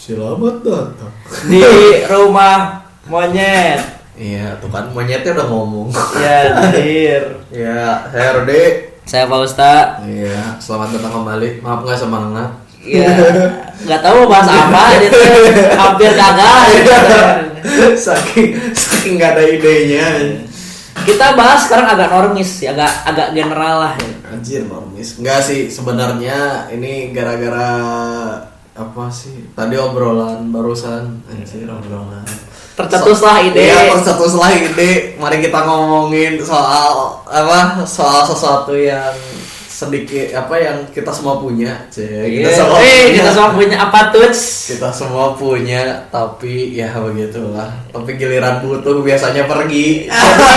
Selamat datang di rumah monyet. Iya, tuh kan monyetnya udah ngomong. Ya, hadir. Iya, saya Rode. Saya Pak Usta. Iya, selamat datang kembali. Maaf nggak semangat. Iya, nggak tahu mau bahas apa, itu hampir gagal. saking nggak ada idenya. Kita bahas sekarang agak normis, ya, agak general lah. Anjir, normis. Enggak sih, sebenarnya ini gara-gara apa sih? Tadi obrolan barusan. Anjir, obrolan. Tercetuslah ide. Iya, tercetuslah ide. Mari kita ngomongin soal apa? Soal sesuatu yang sedikit apa yang kita semua punya. Kita semua punya apa tuh? Kita semua punya, tapi ya begitulah. Tapi giliran butuh biasanya pergi. Jadi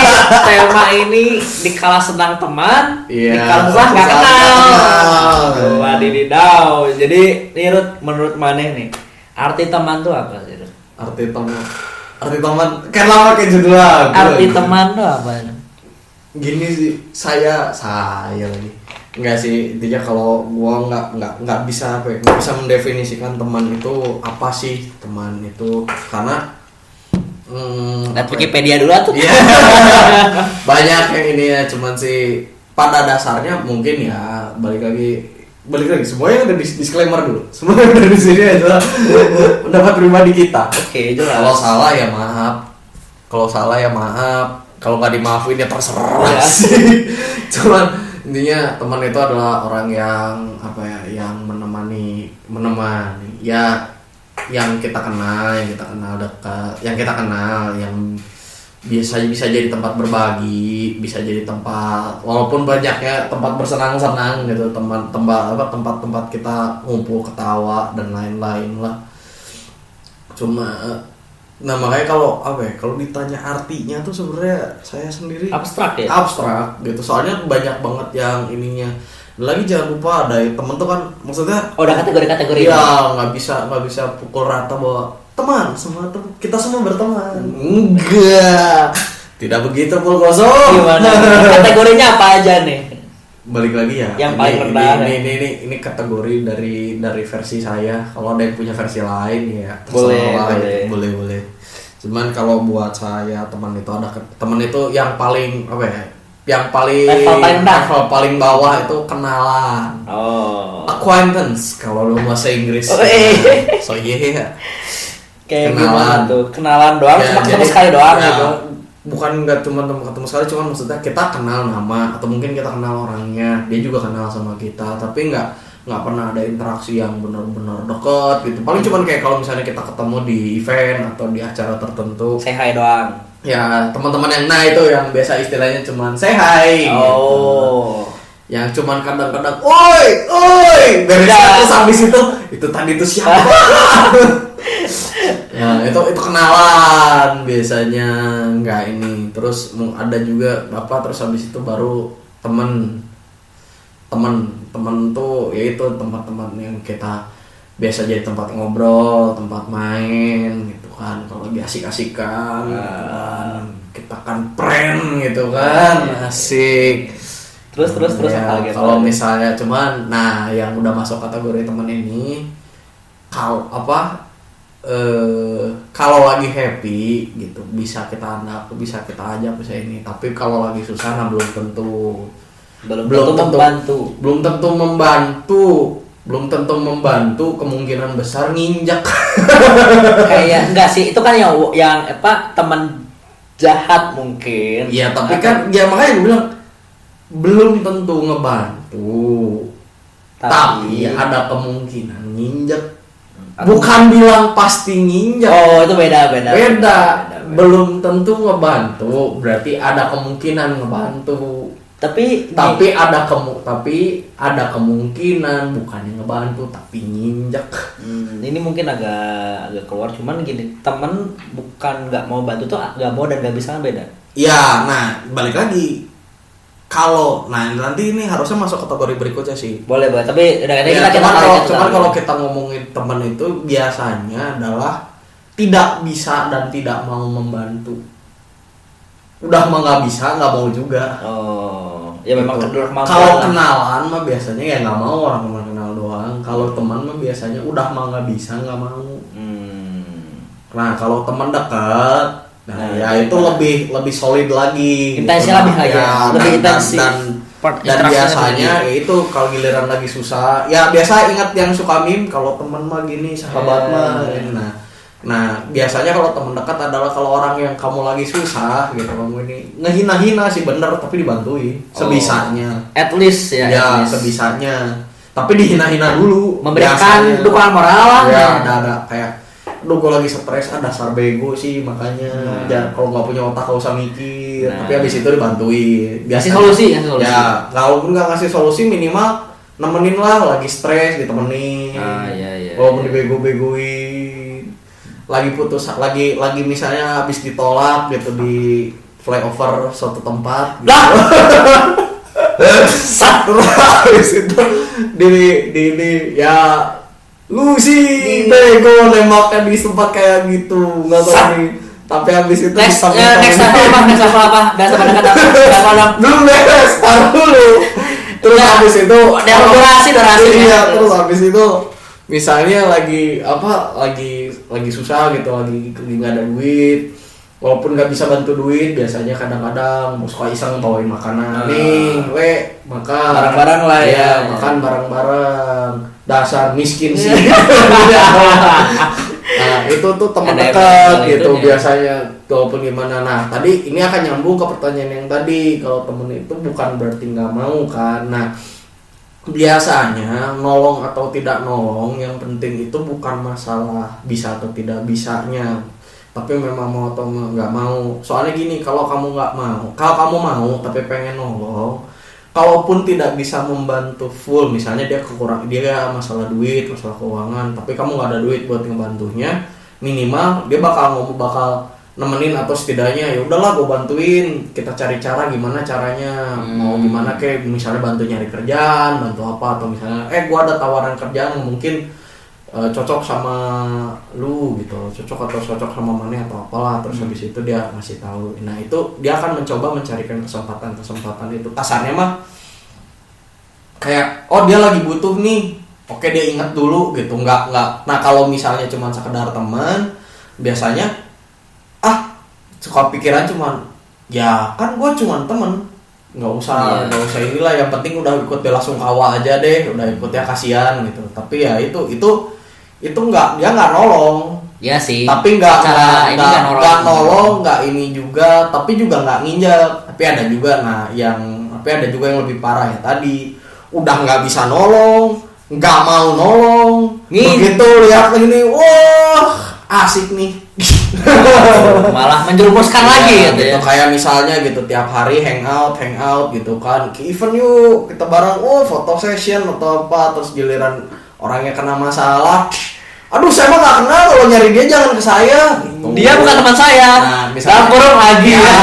tema ini dikala senang teman, Iya, dikala susah nggak kenal. Wadidaw. Jadi menurut Maneh nih, arti teman tuh apa sih? Arti teman kan lama kayak judul lagu. Arti teman tuh apa? Gini sih, saya lagi. Enggak sih, intinya kalau gua nggak bisa nggak bisa mendefinisikan teman itu apa sih teman itu, karena Wikipedia dulu tuh. Iya. Banyak yang ini ya, cuman sih pada dasarnya mungkin ya balik lagi semuanya ada disclaimer dulu. Semua yang ada di sini adalah pendapat pribadi kita. Oke, jelas. Kalau salah ya maaf. Kalau nggak dimaafin ya terserah sih. Cuman intinya teman itu adalah orang yang apa ya, yang menemani ya, yang kita kenal dekat, yang kita kenal, yang bisa jadi tempat berbagi, bisa jadi tempat walaupun banyaknya tempat bersenang-senang gitu, tempat kita ngumpul ketawa dan lain-lain lah. Nah makanya kalau ditanya artinya tuh sebenarnya saya sendiri abstrak gitu, soalnya banyak banget yang ininya. Lagi jangan lupa ada temen tuh kan, maksudnya ada kategori ya nggak bisa pukul rata bahwa teman kita semua berteman. Enggak, tidak begitu Pulkoso. Gimana kategorinya apa aja nih? Balik lagi ya, yang paling rendah ini kategori dari versi saya. Kalau ada yang punya versi lain ya boleh. Cuman kalau buat saya teman itu yang paling apa ya, yang paling level paling bawah itu kenalan. Acquaintance kalau lu bahasa Inggris. So yeah. Kayak kenalan tuh, kenalan doang, cuma ketemu sekali doang gitu. Bukan nggak cuma ketemu sekali, cuma maksudnya kita kenal nama atau mungkin kita kenal orangnya, dia juga kenal sama kita, tapi nggak pernah ada interaksi yang benar-benar deket gitu. Paling cuma kayak kalau misalnya kita ketemu di event atau di acara tertentu, say hi doang. Ya teman-teman yang itu yang biasa istilahnya cuma say hi. Gitu. Yang cuman kadang-kadang, oi, terus habis itu tadi itu siapa? Ya itu kenalan biasanya, nggak ini. Terus ada juga terus habis itu baru temen tuh yaitu teman-teman yang kita biasa jadi tempat ngobrol, tempat main gitu kan. Kalau lagi asik-asikan gitu kan, kita kan prank gitu kan, asik. Terus ya, kalau misalnya cuman yang udah masuk kategori teman ini kalau lagi happy gitu bisa kita ajak, bisa ini. Tapi kalau lagi susah belum tentu membantu, kemungkinan besar nginjak. Kayak enggak sih, itu kan yang teman jahat mungkin. Iya, tapi kan ya makanya gue bilang belum tentu ngebantu. Tapi ada kemungkinan nginjak. Bukan bilang pasti nginjak. Itu beda. Belum tentu ngebantu, berarti ada kemungkinan ngebantu. Tapi ada kemungkinan bukannya ngebantu tapi nginjak. Ini mungkin agak keluar, cuman gini, temen bukan nggak mau bantu tuh nggak mau dan nggak bisa kan beda. Ya, balik lagi. Nanti ini harusnya masuk kategori berikutnya sih. Boleh, tapi kalau kita ngomongin teman itu biasanya adalah tidak bisa dan tidak mau membantu. Udah mah nggak bisa, nggak mau juga. Ya memang kalau kenalan mah biasanya ya nggak mau, orang cuma kenal doang. Kalau teman mah biasanya udah mah nggak bisa nggak mau. Nah kalau teman dekat, nah ya itu lebih solid lagi. Intensinya lebih lagi, lebih intensif. Dan biasanya ya itu kalau giliran lagi susah, ya biasa ingat yang suka meme kalau teman mah gini, sahabat mah. Nah biasanya kalau teman dekat adalah kalau orang yang kamu lagi susah gitu, kamu ini ngehina-hina sih bener, tapi dibantuin sebisanya. At least ya. Ya sebisanya. Tapi dihina-hina dulu. Memberikan dukungan moral lah. Ya ada kayak, aduh gue lagi stres, dasar bego sih makanya. Ya kalau nggak punya otak gak usah mikir. Tapi habis itu dibantuin. Kasih solusi. Ya kalaupun nggak ngasih solusi minimal nemenin lah, lagi stres ditemenin. Iya. Walaupun dibego-begoin. Lagi putus, lagi misalnya habis ditolak gitu di flyover suatu tempat gitu. Habis itu di ya lu sih bego nembaknya di tempat kayak gitu, nggak tahu nih. Tapi habis itu next level apa? Bahasa kata belum beres, taruh dulu. Terus habis itu durasi. Iya, terus habis itu misalnya lagi susah gitu, lagi nggak ada duit, walaupun nggak bisa bantu duit, biasanya kadang-kadang suka iseng bawain makanan nih, makan bareng-bareng lah ya, makan bareng-bareng, dasar miskin sih. Nah itu tuh teman dekat gitu biasanya, walaupun gimana. Nah tadi ini akan nyambung ke pertanyaan yang tadi, kalau temen itu bukan berarti nggak mau kan. Nah biasanya nolong atau tidak nolong, yang penting itu bukan masalah bisa atau tidak bisanya, tapi memang mau atau nggak mau. Soalnya gini, kalau kamu kamu mau tapi pengen nolong, kalaupun tidak bisa membantu full, misalnya dia masalah duit, masalah keuangan, tapi kamu nggak ada duit buat ngebantunya, minimal dia bakal nemenin, atau setidaknya ya udahlah gue bantuin, kita cari cara gimana caranya, mau gimana kayak misalnya bantu nyari kerjaan, bantu apa, atau misalnya gue ada tawaran kerjaan yang mungkin cocok sama lu gitu, cocok sama mana atau apalah, terus habis itu dia ngasih tahu. Nah itu dia akan mencoba mencarikan kesempatan itu. Kasarnya mah kayak dia lagi butuh nih, oke dia ingat dulu gitu, nggak. Nah kalau misalnya cuma sekedar teman, biasanya suka pikiran cuman ya kan gue cuman temen, nggak usah inilah, yang penting udah ikut dia langsung kawa aja deh, udah ikut ya kasihan gitu. Tapi ya itu nggak, dia nggak nolong ya sih, tapi nggak nolong, nggak ini juga, tapi juga nggak nginjak. Tapi ada juga yang lebih parah ya tadi, udah nggak bisa nolong, nggak mau nolong, begitu lihat ini, wah asik nih. Malah menjerumuskan lagi gitu ya. Kayak misalnya gitu tiap hari hangout gitu kan, ke event yuk kita bareng, foto session atau apa, terus giliran orangnya kena masalah, aduh saya mah gak kenal, kalau nyari dia jangan ke saya gitu. Dia bukan teman saya. Nah misalnya kurang lagi ya.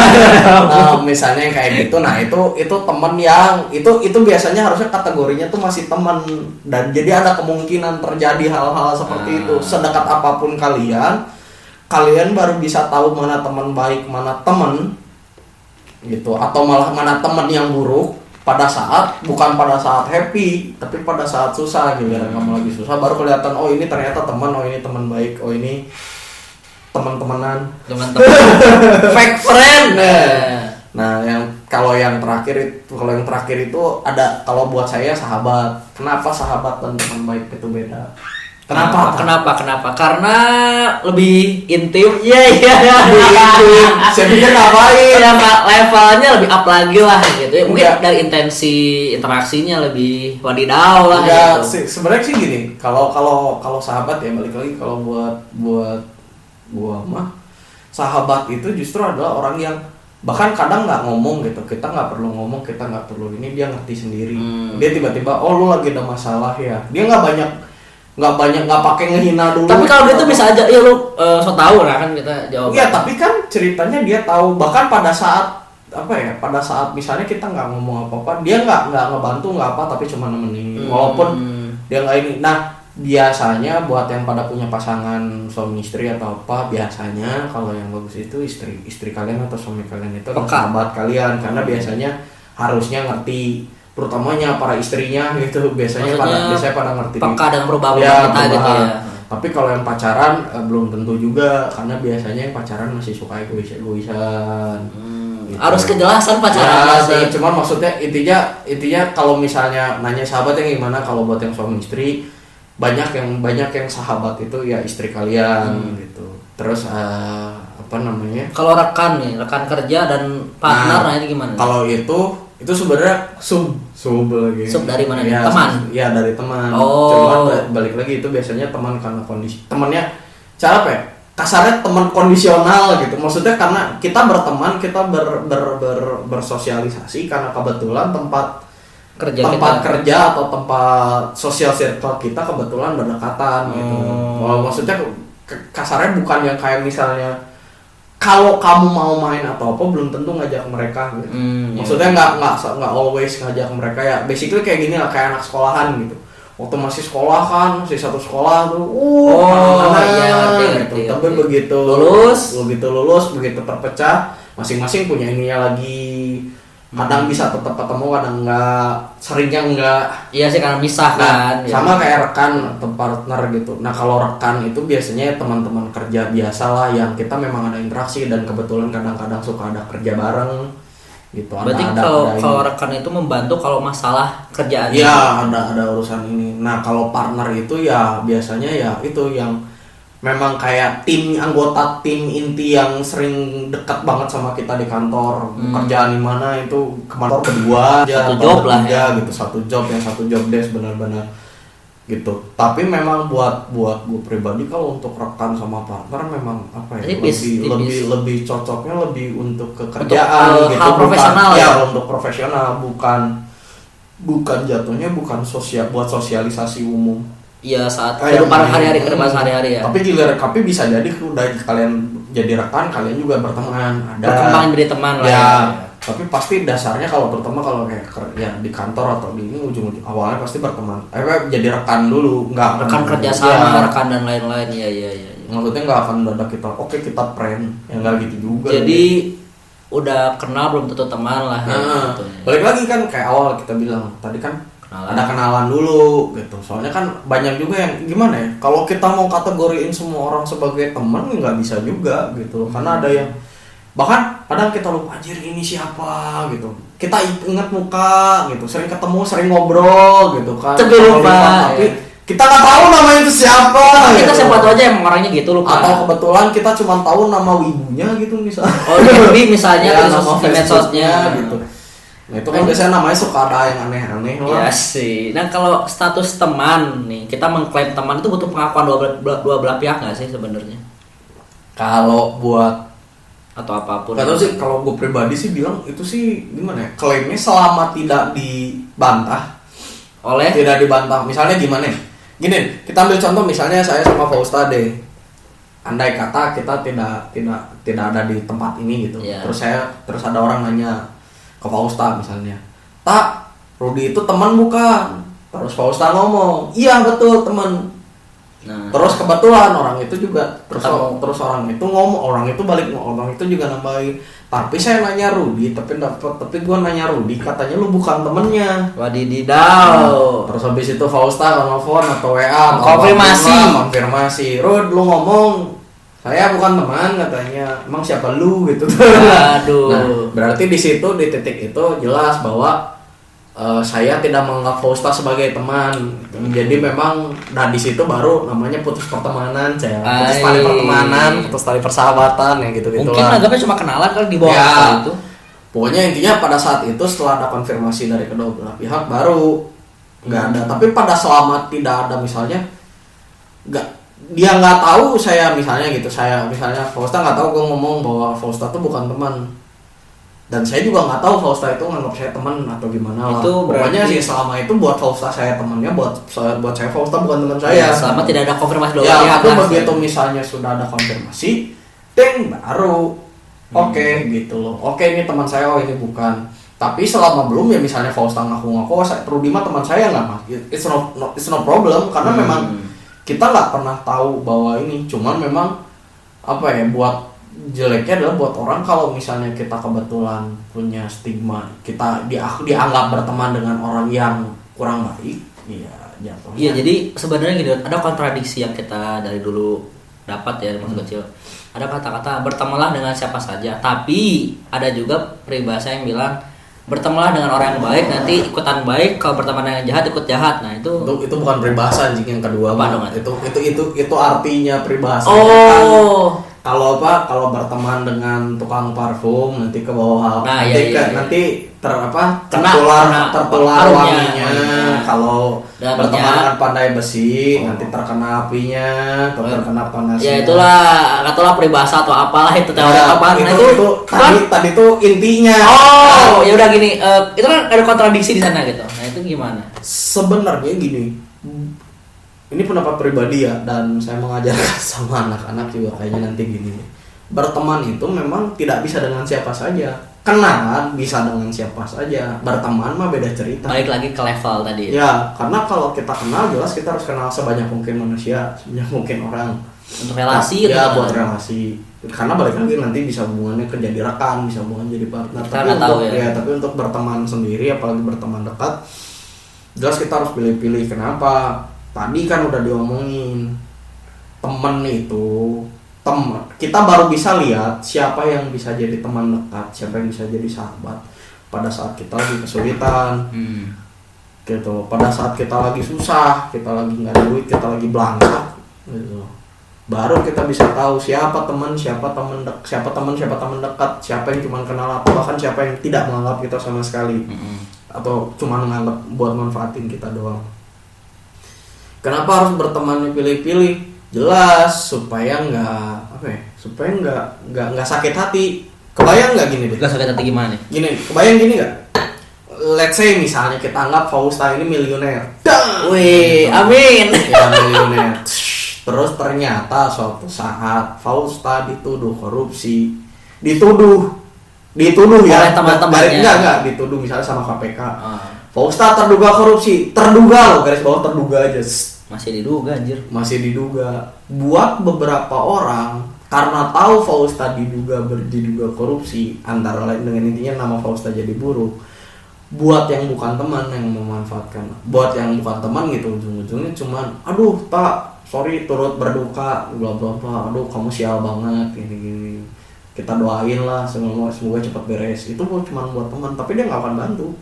Misalnya kayak gitu, nah itu teman yang itu biasanya harusnya kategorinya tuh masih teman, dan jadi ada kemungkinan terjadi hal-hal seperti itu. Sedekat apapun kalian baru bisa tahu mana teman baik, mana teman gitu, atau malah mana teman yang buruk bukan pada saat happy, tapi pada saat susah. Giliran kamu lagi susah baru kelihatan, ini ternyata teman, ini teman baik, ini teman-temanan, fake friend. Nah kalau yang terakhir itu ada, kalau buat saya sahabat. Kenapa sahabat dan teman baik itu beda? Kenapa? Karena lebih intim. Iya. Saya pikir ngapain? Levelnya lebih up lagi lah gitu. Mungkin dari intensi interaksinya lebih wadidaw lah. Gitu. Sebenarnya sih gini, kalau sahabat ya, balik lagi, kalau buat gua mah sahabat itu justru adalah orang yang bahkan kadang nggak ngomong gitu, kita nggak perlu ngomong, kita nggak perlu ini, dia ngerti sendiri. Dia tiba-tiba, lu lagi ada masalah ya, dia nggak pakai ngehina dulu. Tapi kalau gitu bisa aja, ya lu so tau lah kan kita jawab. Iya, tapi kan ceritanya dia tahu, bahkan pada saat misalnya kita nggak ngomong apa-apa, dia nggak ngebantu nggak apa, tapi cuma nemenin, walaupun dia nggak ini. Nah biasanya buat yang pada punya pasangan suami istri atau apa, biasanya kalau yang bagus itu istri kalian atau suami kalian itu adalah sahabat kalian, karena biasanya harusnya ngerti terutamanya para istrinya gitu biasanya pada ngerti peka dengan perubahan ya, kita gitu ya. Tapi kalau yang pacaran belum tentu juga karena biasanya yang pacaran masih suka egoisan. Gitu. Harus kejelasan pacaran ya, sih. Cuman maksudnya intinya kalau misalnya nanya sahabat yang gimana, kalau buat yang suami istri banyak yang sahabat itu ya istri kalian gitu. Terus apa namanya? Kalau rekan kerja dan partner, nah itu gimana? Kalau itu sebenarnya sub lagi. Sub dari mana? Ya, teman? Ya dari teman. Oh. Cuman balik lagi itu biasanya teman karena kondisi. Temannya cara apa ya? Kasarnya teman kondisional gitu. Maksudnya karena kita berteman, kita bersosialisasi karena kebetulan tempat kerja atau tempat sosial circle kita kebetulan berdekatan gitu. Maksudnya kasarnya bukan yang kayak misalnya kalau kamu mau main atau apa belum tentu ngajak mereka gitu. Maksudnya nggak always ngajak mereka ya. Basically kayak gini lah, kayak anak sekolahan gitu. Waktu masih sekolah kan, masih satu sekolah tuh, ngerti. Tapi begitu lulus, begitu terpecah, masing-masing punya ininya lagi. Kadang bisa tetap ketemu, kadang enggak, seringnya enggak. Iya sih karena misah kan. Sama kayak rekan atau partner gitu. Nah kalau rekan itu biasanya teman-teman kerja biasa lah yang kita memang ada interaksi dan kebetulan kadang-kadang suka ada kerja bareng gitu. Berarti kalau rekan itu membantu kalau masalah kerjaan. Iya ada urusan ini. Nah kalau partner itu ya biasanya ya itu yang memang kayak anggota tim inti yang sering dekat banget sama kita di kantor. Kerjaan di mana itu kantor kedua aja, satu job lah ya gitu, satu job desk benar-benar gitu. Tapi memang buat gue pribadi kalau untuk rekan sama partner memang apa ya, lebih cocoknya lebih untuk kerjaan untuk gitu, hal profesional ya, untuk profesional bukan jatuhnya bukan buat sosialisasi umum. Iya saat kehidupan hari-hari ya. Tapi bisa jadi udah kalian jadi rekan, kalian juga berteman, berkembang menjadi teman lah ya. Tapi pasti dasarnya terutama kalau kayak ya di kantor atau di ini ujung-ujung awalnya pasti berteman. Jadi rekan dulu, rekan kerjasama, rekan dan lain-lain. Iya. Maksudnya nggak akan mendadak kita friend, ya nggak gitu juga. Jadi udah kenal belum tentu teman lah. Gitu. Balik lagi kan kayak awal kita bilang tadi kan ada kenalan dulu gitu. Soalnya kan banyak juga yang gimana ya? Kalau kita mau kategoriin semua orang sebagai teman nggak bisa juga gitu. Karena ada yang bahkan kadang kita lupa anjir ini siapa gitu. Kita ingat muka gitu, sering ketemu, sering ngobrol gitu kan. Tapi lupa. Tapi kita nggak tahu nama itu siapa. Kita gitu. siapa tahu aja emang orangnya gitu lupa. Atau kebetulan kita cuma tahu nama wibunya gitu misalnya. Oh di misalnya ya, nama Facebooknya gitu. Nah itu kan biasanya namanya suka ada yang aneh-aneh lah. Iya sih. Nah kalau status teman nih, kita mengklaim teman itu butuh pengakuan dua belah pihak nggak sih sebenarnya? Kalau buat atau apapun. Gak tau sih, kalau gue pribadi sih bilang itu sih gimana ya? Klaimnya selama tidak dibantah. Tidak dibantah. Misalnya gimana? Gini, kita ambil contoh misalnya saya sama Fausta deh. Andai kata kita tidak ada di tempat ini gitu. Yeah. Terus ada orang nanya ke Fausta misalnya, "Tak, Rudy itu teman bukan?" Terus Fausta ngomong, "Iya betul teman." Nah, terus kebetulan orang itu juga terus orang itu ngomong, orang itu juga nambahin, "Tapi saya nanya Rudy, tapi gua nanya Rudy, katanya lu bukan temennya." Wadididaw. Terus habis itu Fausta telepon atau WA konfirmasi, "Rud, lu ngomong saya bukan teman katanya, emang siapa lu?" gitu. Aduh. Nah, berarti di situ di titik itu jelas bahwa saya tidak menganggap Fausta sebagai teman. Jadi memang di situ baru namanya putus pertemanan, putus tali pertemanan, putus tali persahabatan yang gitu-gitu. Mungkin anggapnya cuma kenalan kali di bawah itu. Pokoknya intinya pada saat itu setelah ada konfirmasi dari kedua belah pihak baru nggak ada. Tapi pada selama tidak ada misalnya dia nggak tahu saya misalnya Fausta nggak tahu gue ngomong bahwa Fausta tuh bukan teman, dan saya juga nggak tahu Fausta itu nganggap saya teman atau gimana lah. Pokoknya sih selama itu buat Fausta saya temannya, buat saya Fausta bukan teman saya. Selama tidak ada konfirmasi dulu. Ya, tapi begitu misalnya sudah ada konfirmasi, baru oke, gitu loh. Oke, ini teman saya, ini bukan. Tapi selama belum ya misalnya Fausta ngaku Rudy mah teman saya nggak mas, it's no problem karena memang kita nggak pernah tahu bahwa ini, cuman memang apa ya buat jeleknya adalah buat orang kalau misalnya kita kebetulan punya stigma kita dianggap berteman dengan orang yang kurang baik, ya jatuhnya. Iya, jadi sebenarnya gitu, ada kontradiksi yang kita dari dulu dapat ya masa kecil. Ada kata-kata bertemanlah dengan siapa saja, tapi ada juga peribahasa yang bilang bertemanlah dengan orang yang baik nanti ikutan baik, kalau berteman dengan yang jahat ikut jahat. Nah, itu bukan peribahasa anjing yang kedua, apa dong? Itu artinya peribahasa. Oh. Kalau berteman dengan tukang parfum nanti ke bawah, Nah, nanti tertular aromanya. wanginya. Kalau berteman dengan pandai besi nanti terkena apinya atau terkena panasnya. Ya itulah peribahasa atau apalah itu teori apa. Nah, itu tadi tuh intinya. Oh, ya udah gini, itu kan ada kontradiksi di sana gitu. Nah, itu gimana? Sebenarnya gini. Ini pendapat pribadi ya, dan saya mengajarkan sama anak-anak juga kayaknya nanti gini. Berteman itu memang tidak bisa dengan siapa saja. Kenalan bisa dengan siapa saja. Berteman mah beda cerita. Balik lagi ke level tadi. Ya, karena kalau kita kenal jelas kita harus kenal sebanyak mungkin manusia, sebanyak mungkin orang. Untuk relasi ya, buat relasi. Karena balik lagi nanti bisa hubungannya ke jadi rekan, bisa hubungan jadi partner. Tapi untuk berteman sendiri, apalagi berteman dekat, jelas kita harus pilih-pilih. Kenapa? Tadi kan udah diomongin temen itu kita baru bisa lihat siapa yang bisa jadi teman dekat, siapa yang bisa jadi sahabat pada saat kita lagi kesulitan, gitu. Pada saat kita lagi susah, kita lagi nggak ada duit, kita lagi belangsak, gitu. Baru kita bisa tahu siapa teman dekat, siapa yang cuma kenal apa, bahkan siapa yang tidak menganggap kita sama sekali, atau cuma menganggap buat manfaatin kita doang. Kenapa harus berteman pilih-pilih? Jelas supaya nggak sakit hati. Kebayang nggak gini deh? Nggak sakit hati gimana? Kebayang gini nggak? Let's say misalnya kita anggap Fausta ini miliuner. Wih, amin. Ya miliuner. Terus ternyata suatu saat Fausta dituduh korupsi, dituduh ya. Oleh teman-temannya. Enggak dituduh misalnya sama KPK. Fausta terduga korupsi, terduga loh, garis bawah terduga aja. Masih diduga anjir. Masih diduga. Buat beberapa orang karena tahu Fausta diduga korupsi, antara lain dengan intinya nama Fausta jadi buruk. Buat yang bukan teman yang memanfaatkan. Buat yang bukan teman gitu ujung-ujungnya cuman aduh, tak, sorry turut berduka, bla bla bla. Aduh, kamu sial banget gini. Kita doain lah semoga cepat beres. Itu cuma buat teman, tapi dia nggak akan bantu.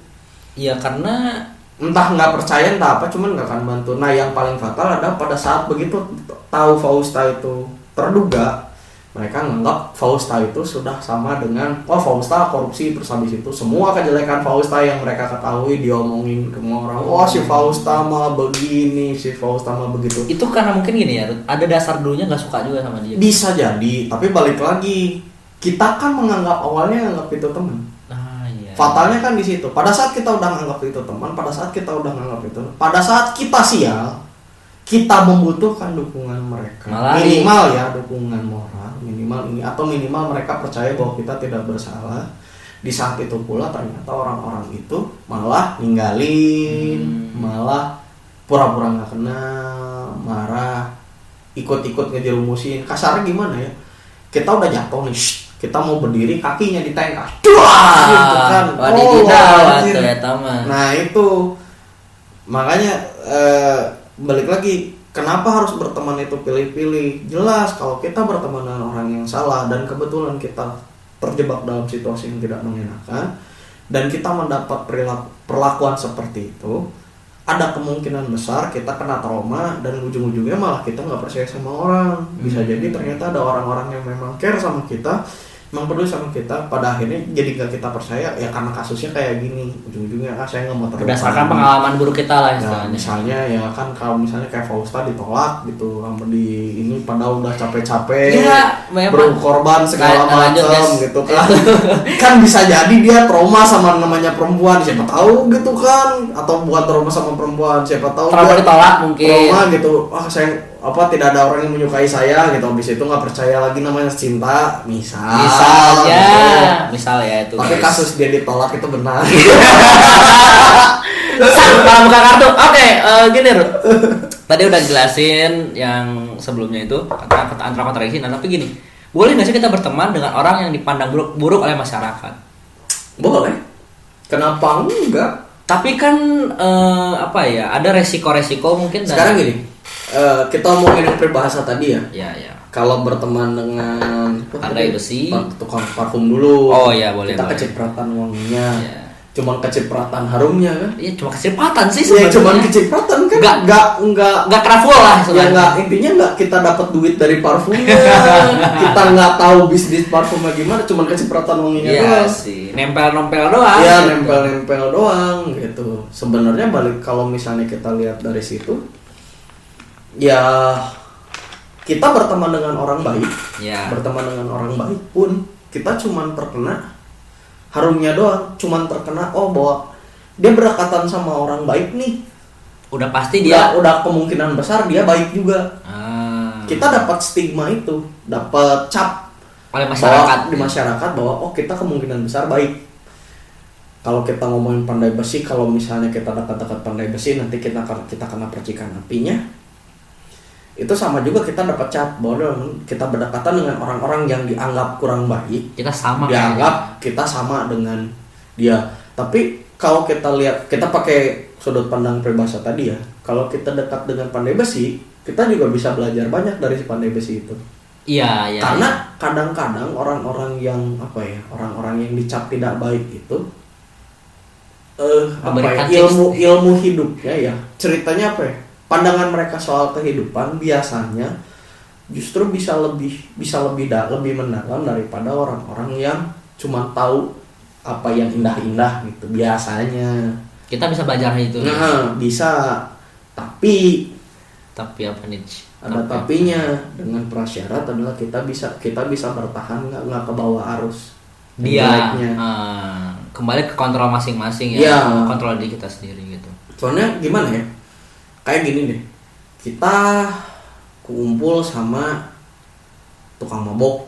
Iya, karena entah nggak percaya entah apa, cuman nggak akan bantu. Nah, yang paling fatal adalah pada saat begitu tahu Fausta itu terduga, mereka nganggap Fausta itu sudah sama dengan Fausta korupsi, terus habis itu semua kejelekan Fausta yang mereka ketahui diomongin ke orang. Si Fausta mah begini, si Fausta mah begitu. Itu karena mungkin gini ya, ada dasar dulunya nggak suka juga sama dia. Bisa jadi, tapi balik lagi kita kan awalnya nganggap itu teman. Fatalnya kan di situ. Pada saat kita udah nganggap itu teman, pada saat kita sial, kita membutuhkan dukungan mereka. Minimal ya dukungan moral, minimal mereka percaya bahwa kita tidak bersalah. Di saat itu pula ternyata orang-orang itu malah ninggalin, malah pura-pura nggak kenal, marah, ikut-ikut ngejerumusin. Kasarnya gimana ya? Kita udah jatuh nih. Kita mau berdiri, kakinya ditengkar, gitu kan. Nah itu makanya balik lagi, kenapa harus berteman itu pilih-pilih? Jelas kalau kita berteman dengan orang yang salah dan kebetulan kita terjebak dalam situasi yang tidak mengenakan dan kita mendapat perlakuan seperti itu, ada kemungkinan besar kita kena trauma dan ujung-ujungnya malah kita nggak percaya sama orang. Bisa jadi ternyata ada orang-orang yang memang care sama kita, memang peduli sama kita, pada akhirnya jadi gak kita percaya ya karena kasusnya kayak gini. Ujung-ujungnya saya nggak mau terlalu berdasarkan pengalaman buruk kita lah ya, misalnya ya kan kalau misalnya kayak Fausta ditolak gitu sama di ini padahal udah capek-capek ya, berkorban segala macam gitu kan. Kan bisa jadi dia trauma sama namanya perempuan, siapa tahu gitu kan, atau bukan trauma sama perempuan, siapa tahu trauma ditolak mungkin trauma gitu, saya tidak ada orang yang menyukai saya gitu, habis itu nggak percaya lagi namanya cinta, misal ya itu. Tapi kasus dia ditolak itu benar. Kalau buka kartu, oke, gini Ruth. Tadi udah jelasin yang sebelumnya itu antara kontradiksi, tapi gini, boleh nggak sih kita berteman dengan orang yang dipandang buruk oleh masyarakat? Boleh. Kenapa enggak? Tapi kan ada resiko-resiko mungkin. Sekarang gini, kita ngomongin yang peribahasa tadi ya. Ya. Kalau berteman dengan pandai besi, tukang parfum dulu. Oh ya boleh. Kita kecipratan wanginya. Ya. Cuman kecipratan harumnya kan? Iya cuma kecipratan sih sebenarnya. Ya cuman kecipratan kan? Enggak traful lah sebenarnya. Ya enggak, intinya enggak kita dapat duit dari parfumnya. Kita enggak tahu bisnis parfumnya gimana, cuman kecipratan wanginya doang. Iya sih, nempel-nempel doang. Iya, gitu. Nempel-nempel doang gitu. Sebenarnya balik kalau misalnya kita lihat dari situ ya kita berteman dengan orang baik. Ya. Berteman dengan orang baik pun kita cuman terkena harumnya doang, cuman terkena bahwa dia berdekatan sama orang baik nih. Udah pasti dia udah kemungkinan besar dia baik juga. Kita dapat stigma itu, dapat cap oleh masyarakat di masyarakat bahwa kita kemungkinan besar baik. Kalau kita ngomongin pandai besi, kalau misalnya kita dekat-dekat pandai besi nanti kita kena percikan apinya. Itu sama juga kita dapat cap bahwa kita berdekatan dengan orang-orang yang dianggap kurang baik, kita sama dianggap kita sama dengan dia. Tapi kalau kita lihat, kita pakai sudut pandang peribahasa tadi ya, kalau kita dekat dengan pandai besi, kita juga bisa belajar banyak dari si pandai besi itu. Iya. Karena kadang-kadang orang-orang yang orang-orang yang dicap tidak baik itu ilmu hidupnya ya, ceritanya pandangan mereka soal kehidupan biasanya justru bisa lebih mendalam daripada orang-orang yang cuma tahu apa yang indah-indah gitu biasanya. Kita bisa belajar itu. Bisa. Tapi apa nih? Ada tapinya, dengan prasyarat adalah kita bisa bertahan nggak ke bawah arus. Dia kembali ke kontrol masing-masing ya. Kontrol diri kita sendiri gitu. Soalnya gimana ya? Kayak gini deh, kita kumpul sama tukang mabok,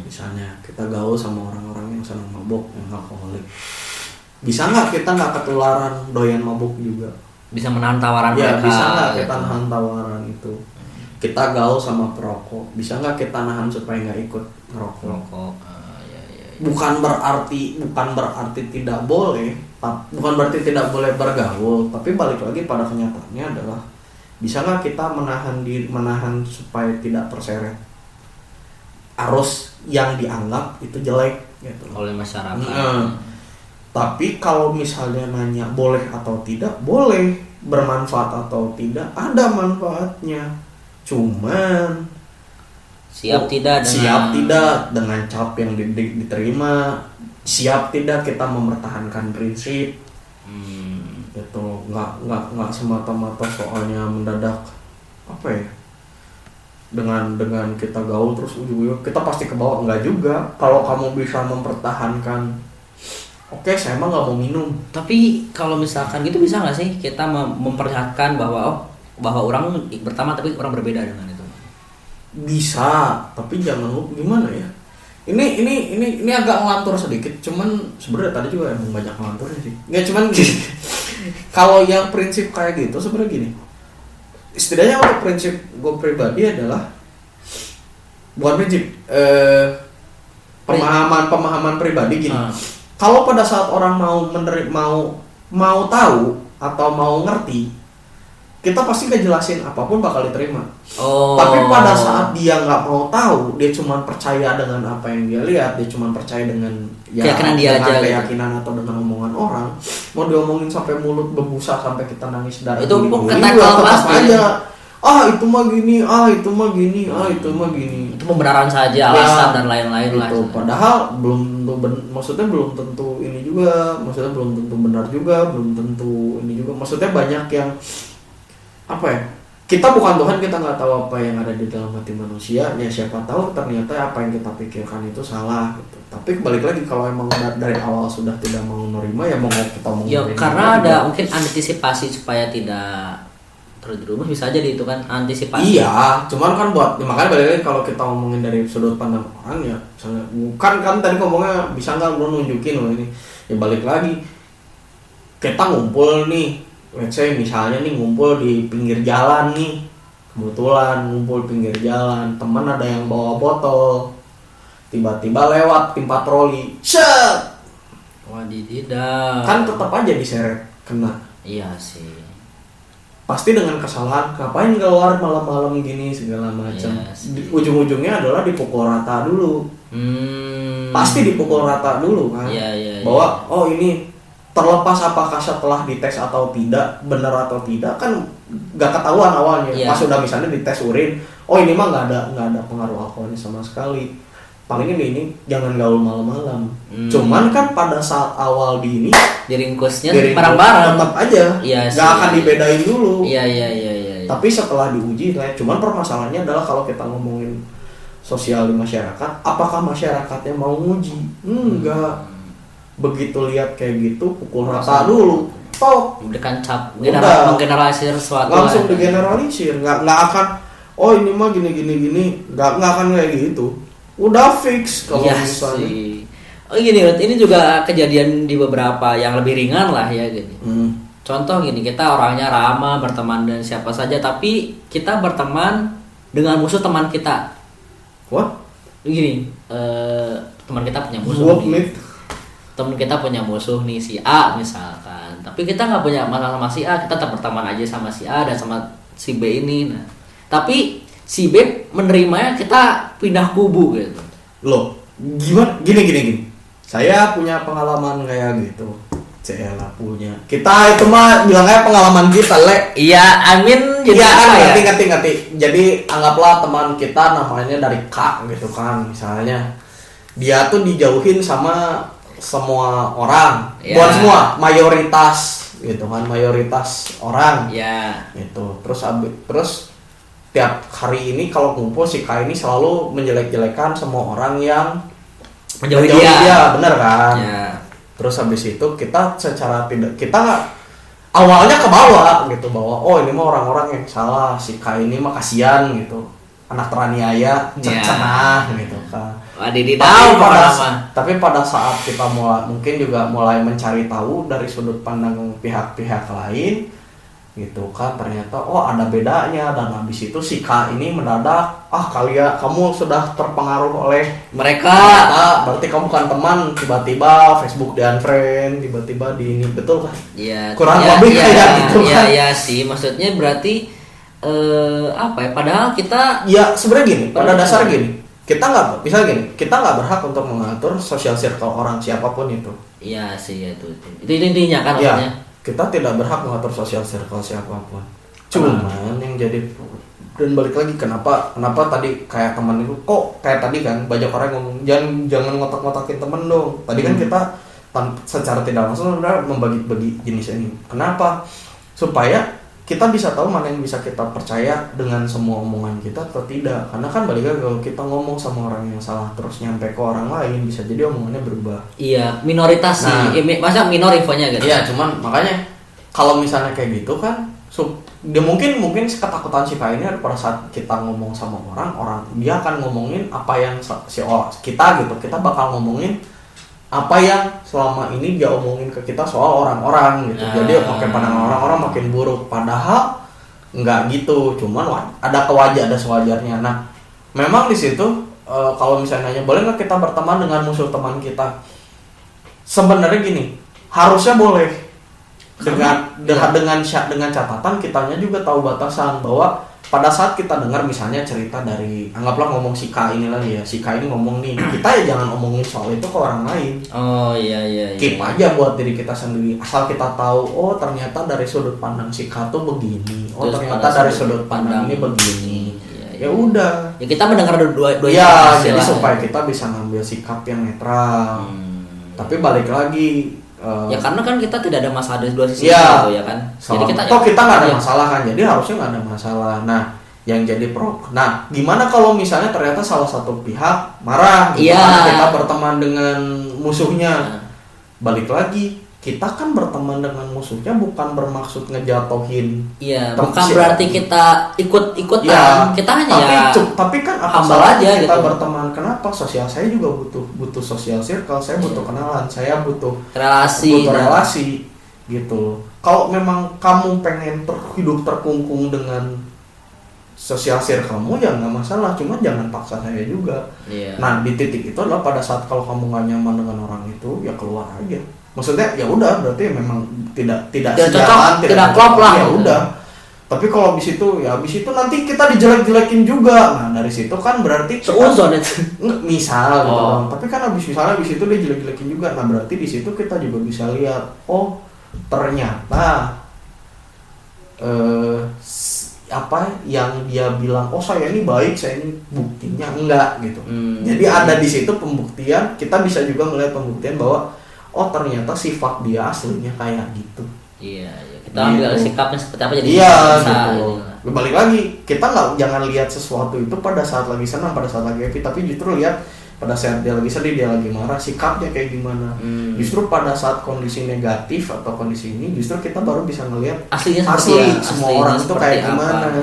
misalnya kita gaul sama orang-orang yang senang mabok, yang alkoholik. Bisa nggak kita nggak ketularan doyan mabok juga? Bisa menahan tawaran mereka. Bisa nggak kita nahan tawaran itu? Kita gaul sama perokok, bisa nggak kita nahan supaya nggak ikut ngerokok? Bukan berarti tidak boleh. Bukan berarti tidak boleh bergaul, tapi balik lagi pada kenyataannya adalah bisa nggak kita menahan supaya tidak terseret arus yang dianggap itu jelek gitu oleh masyarakat. Tapi kalau misalnya nanya boleh atau tidak, boleh. Bermanfaat atau tidak, ada manfaatnya. Cuman siap tidak dengan cap yang diterima. Siap tidak kita mempertahankan prinsip. Itu nggak semata-mata soalnya mendadak dengan kita gaul terus ujung-ujung kita pasti ke bawah. Enggak juga. Kalau kamu bisa mempertahankan, saya emang nggak mau minum. Tapi kalau misalkan gitu bisa nggak sih kita memperlihatkan bahwa orang pertama tapi orang berbeda dengan itu? Bisa, tapi jangan lupa gimana ya? Ini agak ngelantur sedikit, cuman sebenarnya tadi juga emang banyak ngelanturnya sih. Nggak cuman gini. Kalau yang prinsip kayak gitu sebenarnya gini. Setidaknya untuk prinsip gue pribadi adalah bukan prinsip pemahaman pribadi gini. Kalau pada saat orang mau tahu atau mau ngerti, kita pasti ngejelasin apapun bakal diterima. Tapi pada saat dia nggak mau tahu, dia cuma percaya dengan apa yang dia lihat, dia cuma percaya dengan keyakinan atau dengan omongan orang. Mau diomongin sampai mulut berbusa sampai kita nangis darah. Itu ketekal pasti. Itu mah gini, itu mah gini, itu mah gini. Itu pembenaran saja, alasan dan lain-lain lah. Padahal belum tentu ini juga, maksudnya belum tentu benar juga, belum tentu ini juga. Maksudnya banyak yang kita bukan Tuhan, kita nggak tahu apa yang ada di dalam hati manusia. Ya siapa tahu ternyata apa yang kita pikirkan itu salah gitu. Tapi balik lagi kalau emang dari awal sudah tidak mau menerima, ya mau kita mau karena ada mungkin antisipasi supaya tidak terjerumus, bisa aja itu kan antisipasi. Iya, cuman kan makanya balik lagi kalau kita ngomongin dari sudut pandang orang ya, misalnya bukan kan tadi ngomongnya bisa nggak lu nunjukin loh ini. Ya balik lagi kita ngumpul nih. Let's say misalnya nih ngumpul di pinggir jalan nih, kebetulan ngumpul pinggir jalan, teman ada yang bawa botol, tiba-tiba lewat tim patroli, set, Wadididah. kan tetap aja diseret kena. Iya sih. Pasti dengan kesalahan, ngapain keluar malam-malam gini segala macam. Iya sih. Ujung-ujungnya adalah dipukul rata dulu. Pasti dipukul rata dulu kan. Iya. Bahwa oh ini terlepas apakah setelah dites atau tidak, benar atau tidak kan nggak ketahuan awalnya. Iya. Pas udah misalnya dites urin, oh ini mah nggak ada pengaruh alkoholnya sama sekali. Paling ini jangan gaul malam-malam. Cuman kan pada saat awal di ini diringkusnya bareng-bareng tetap aja, Iya nggak sih, akan iya. dibedain dulu. Iya. Tapi setelah diuji, cuman permasalahannya adalah kalau kita ngomongin sosial di masyarakat, apakah masyarakatnya mau nguji? Enggak. Begitu lihat kayak gitu, pukul rata dulu. Tok. Memberikan cap, Udah. menggeneralisir sesuatu. Langsung digeneralisir, nggak akan. Oh ini mah gini, nggak akan kayak gitu. Udah fix kalau Iya misalnya. sih. Oh gini, Rut, ini juga kejadian di beberapa yang lebih ringan lah ya gini. Contoh gini, kita orangnya ramah, berteman dengan siapa saja, tapi kita berteman dengan musuh teman kita. What? Gini, teman kita punya musuh nih. Teman kita punya musuh nih, si A misalkan. Tapi kita nggak punya masalah sama si A, kita tetap berteman aja sama si A dan sama si B ini. Nah, tapi si B menerimanya kita pindah kubu gitu. Loh, gimana? Gini. Saya punya pengalaman kayak gitu. Cela punya. Kita itu mah bilangnya pengalaman kita, Le. Iya, Amin jadi Iya kan, apa ya? ngerti. Jadi anggaplah teman kita namanya dari K gitu kan, misalnya. Dia tuh dijauhin sama semua orang. Ya. Bukan semua, mayoritas gitu kan, mayoritas orang. Ya. Gitu. Terus tiap hari ini kalau kumpul si K ini selalu menjelek-jelekan semua orang yang Menjauhi dia, dia. bener kan? Ya. Terus habis itu kita secara tidak, kita awalnya ke bawah gitu, bahwa oh ini mah orang-orang yang salah, si K ini mah kasihan gitu, anak teraniaya, cenah gitu kan. Tapi pada saat kita mungkin juga mulai mencari tahu dari sudut pandang pihak-pihak lain gitu kan, ternyata oh ada bedanya, dan habis itu si K ini mendadak kamu sudah terpengaruh oleh Mereka. berarti kamu bukan teman, tiba-tiba Facebook di unfriend, tiba-tiba di ini, betul kan? Iya. Kurang lebih kayak gitu kan. Iya sih, maksudnya berarti apa ya? Padahal kita Ya sebenarnya gini, pada dasar gini, kita nggak berhak untuk mengatur social circle orang siapapun itu. iya sih itu intinya kan Ya, maksudnya. kita tidak berhak mengatur social circle siapapun. Cuman yang jadi, dan balik lagi kenapa tadi kayak teman itu kok kayak tadi kan banyak orang ngomong jangan ngotak-ngotakin temen dong. Tadi kan kita secara tidak langsung sebenarnya membagi-bagi jenis ini. Kenapa? Supaya kita bisa tahu mana yang bisa kita percaya dengan semua omongan kita atau tidak. Karena kan balik lagi, kalau kita ngomong sama orang yang salah terus nyampe ke orang lain, bisa jadi omongannya berubah. Iya, minoritas Nah, sih. Masa minor infonya gitu. Iya, cuman makanya kalau misalnya kayak gitu kan, dia mungkin ketakutan si K ini pada saat kita ngomong sama orang dia akan ngomongin apa yang kita gitu, kita bakal ngomongin apa yang selama ini dia omongin ke kita soal orang-orang gitu. Jadi makin pandangan orang-orang makin buruk, padahal nggak gitu, cuman ada sewajarnya. Nah, memang di situ kalau misalnya nanya boleh nggak kita berteman dengan musuh teman kita, sebenarnya gini, harusnya boleh, dengan catatan kitanya juga tahu batasan, bahwa pada saat kita dengar misalnya cerita dari, anggaplah ngomong si K ini lagi ya, si K ini ngomong nih, kita ya jangan omongin soal itu ke orang lain. Oh iya. Keep aja buat diri kita sendiri, asal kita tahu oh ternyata dari sudut pandang si K tuh begini, oh Terus ternyata dari sudut pandang ini begini. Iya. Ya udah. Ya kita mendengar dua Ya, jadi supaya kita bisa ngambil sikap yang netral. Tapi balik lagi, ya karena kan kita tidak ada masalah dari dua sisi ya, gitu ya kan. Jadi kita nggak ada masalah kan, jadi harusnya nggak ada masalah. Nah, yang jadi nah gimana kalau misalnya ternyata salah satu pihak marah gitu, karena kita berteman dengan musuhnya. Balik lagi, kita kan berteman dengan musuhnya bukan bermaksud ngejatohin. Iya, bukan berarti kita ikut-ikutan. Ya, kita hanya tapi kan apa salahnya kita gitu berteman? Kenapa? Sosial saya juga butuh social circle, saya butuh kenalan, saya butuh relasi gitu. Kalau memang kamu pengen hidup terkungkung dengan sosial circle-mu ya nggak masalah, cuma jangan paksa saya juga. Iya. Nah di titik itu adalah pada saat kalau kamu nggak nyaman dengan orang itu ya keluar aja. Maksudnya ya udah berarti memang tidak sejalan, tidak klop lah. Ya udah. Tapi kalau habis itu nanti kita dijelek-jelekin juga. Nah dari situ kan berarti seuzon itu. Misal gitu. Tapi kan habis itu dia jelek-jelekin juga. Nah berarti di situ kita juga bisa lihat, oh ternyata apa yang dia bilang, oh saya ini baik, saya ini buktinya enggak gitu. Jadi ada di situ pembuktian, kita bisa juga melihat pembuktian bahwa oh ternyata sifat dia aslinya kayak gitu. Iya, kita ambil sikapnya seperti apa jadi gitu. Balik lagi, kita jangan lihat sesuatu itu pada saat lagi senang, pada saat lagi happy, tapi justru lihat pada saat dia lagi sedih, dia lagi marah, sikapnya kayak gimana. Justru pada saat kondisi negatif atau kondisi ini, justru kita baru bisa ngelihat asli semua orang itu kayak gimana.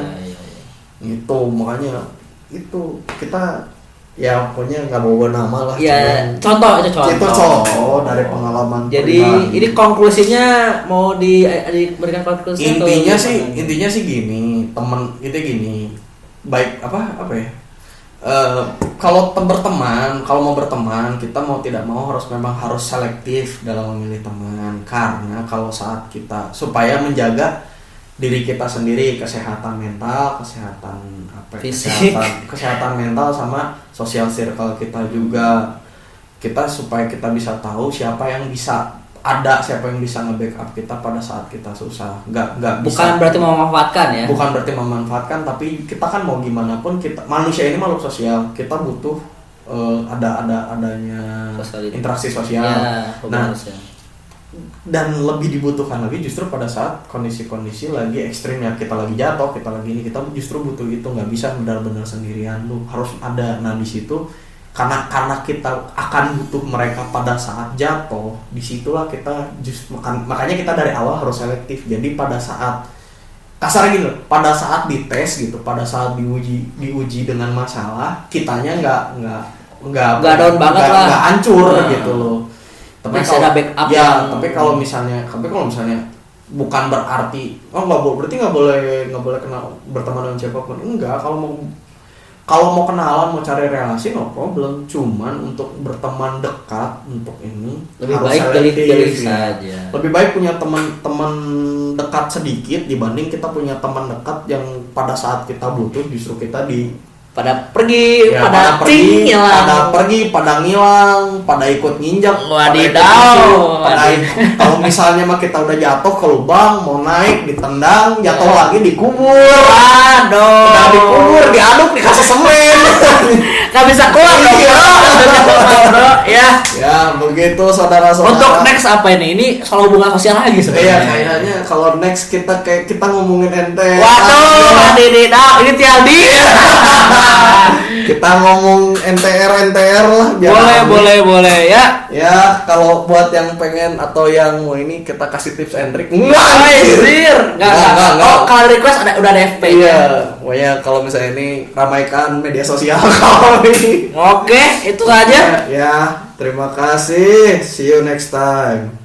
Gitu, makanya itu kita ya pokoknya nggak bawa nama lah. Ya, contoh dari pengalaman. Jadi pribadi. Ini konklusinya mau diberikan konklusi? Intinya sih gini, teman itu gini, baik apa ya? Kalau mau berteman, kita mau tidak mau memang harus selektif dalam memilih teman, karena kalau saat kita supaya menjaga diri kita sendiri, kesehatan mental, kesehatan mental sama sosial circle kita juga, supaya kita bisa tahu siapa yang bisa nge-backup kita pada saat kita susah. Nggak bisa. Bukan berarti memanfaatkan ya. Bukan berarti memanfaatkan, tapi kita kan mau gimana pun, kita manusia ini makhluk sosial, kita butuh adanya interaksi sosial. Ya, dan lebih dibutuhkan lagi justru pada saat kondisi-kondisi lagi ekstrim ya, kita lagi jatuh, kita lagi ini, kita justru butuh itu. Nggak bisa benar-benar sendirian, lu harus ada. Nah di situ karena kita akan butuh mereka pada saat jatuh, disitulah kita makanya kita dari awal harus selektif. Jadi pada saat kasar gitu, pada saat dites gitu, pada saat diuji dengan masalah, kitanya nggak down banget lah, nggak hancur gitu loh. Tapi kalau ada backup ya, tapi kalau misalnya bukan berarti berarti nggak boleh kenal berteman dengan siapapun. Enggak, kalau mau kenalan, mau cari relasi, no problem. Cuman untuk berteman dekat, untuk ini lebih baik pilih saja. Lebih baik punya teman dekat sedikit dibanding kita punya teman dekat yang pada saat kita butuh justru kita pada pergi, pada ngilang, pada ikut nginjak, kalau misalnya mah kita udah jatuh ke lubang, mau naik ditendang, jatuh lagi dikubur, udah dikubur, diaduk, dikasih semen, nggak bisa keluar bro. Ya begitu saudara-saudara. Untuk next apa ini? Ini soal hubungan sosial lagi sebenarnya. Iya, kayaknya kalau next kita ngomongin ente. Waduh, ini Tialdi. Kita ngomong NTR lah. Boleh ya. Ya, kalau buat yang pengen atau yang mau ini kita kasih tips and trick. Enggak. Oh, kalau request udah ada FP. Iya, pokoknya kalau misalnya ini ramaikan media sosial kami. Oke, itu saja. Ya, terima kasih. See you next time.